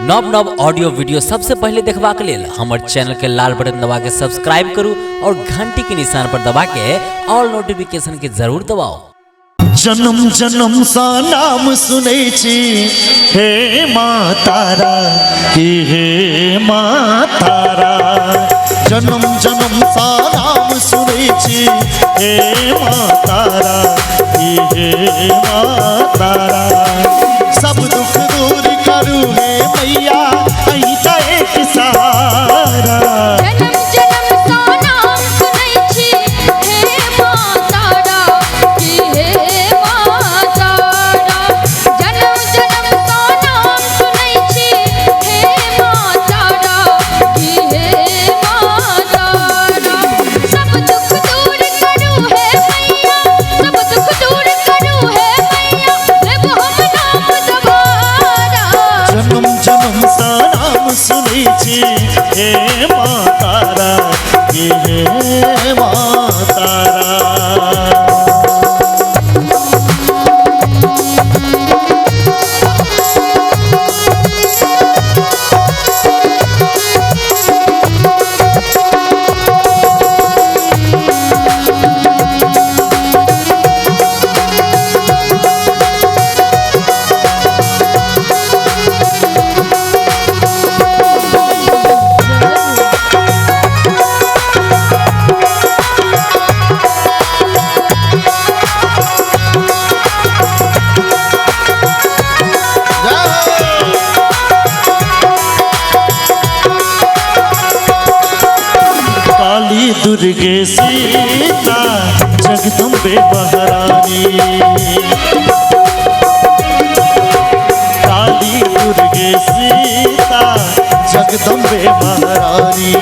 नव नव audio video सबसे पहले देखबा के लेल हमर चैनल के लाल बटन दबा के सब्सक्राइब करू और घंटी के निशान पर दबा के ऑल नोटिफिकेशन के जरूर दबाओ। जन्म जन्म सा नाम सुनै छी हे माँ तारा की हे माँ तारा। जन्म जन्म सा नाम सुनै छी हे माँ तारा की हे माँ तारा। सब दुख दूर करू हे मैया अहीं त एक सहारा। जन्म जन्म सा नाम सुनै छी हे माँ तारा की हे माँ तारा। जन्म जन्म सा नाम सुनै छी हे माँ तारा की हे माँ तारा। सब दुख दूर करू हे मैया, सब दुख दूर करू हे मैया, लेब हम नाम दोबारा। जन्म जन्म सा नाम सुनै छी हे माँ तारा की हे माँ तारा। काली दुर्गे सीता जगदम्बे महारानी। काली दुर्गे सीता जगदम्बे महारानी।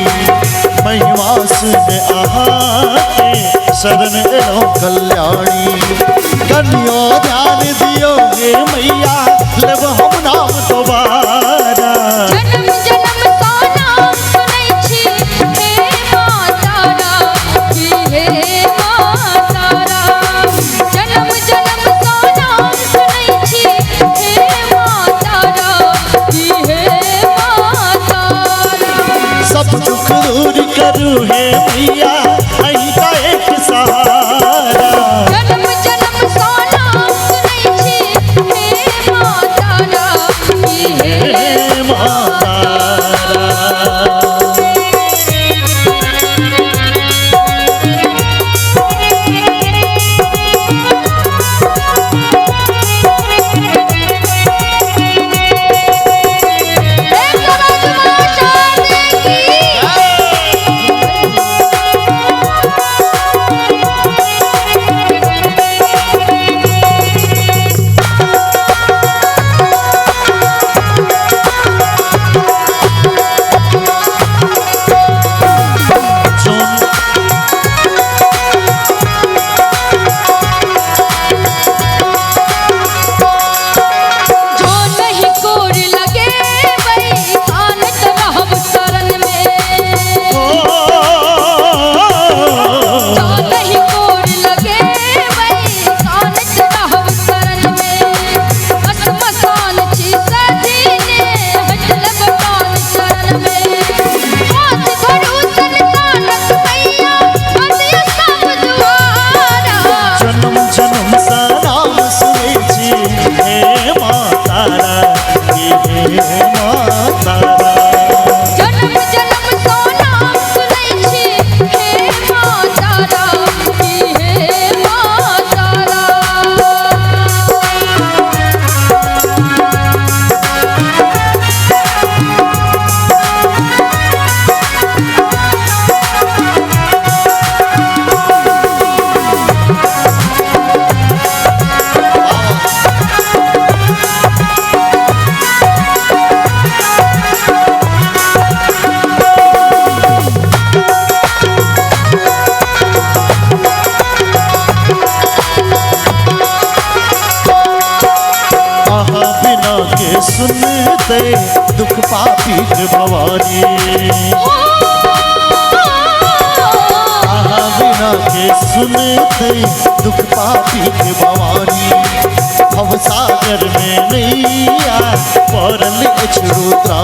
महिमा सुन आहाते शरण एलो कल्याणी। कन्यो ध्यान दियो गे मैया लेब हम नाम दोबारा। जन्म जन्म सा नाम सुनै छी हे माँ तारा की हे माँ तारा। जन्म जन्म सा नाम सुनै छी हे माँ तारा की हे माँ तारा। सब दुख दूर करू हे मैया अहीं त एक सहारा। जन्म जन्म सा नाम सुनै छी हे माँ तारा की हे माँ तारा। सुनते दुख पापी भवानी। आहा बिना के सुनते दुख पापी के भवानी। भव सागर में नैया पड़ल अछि रुद्रा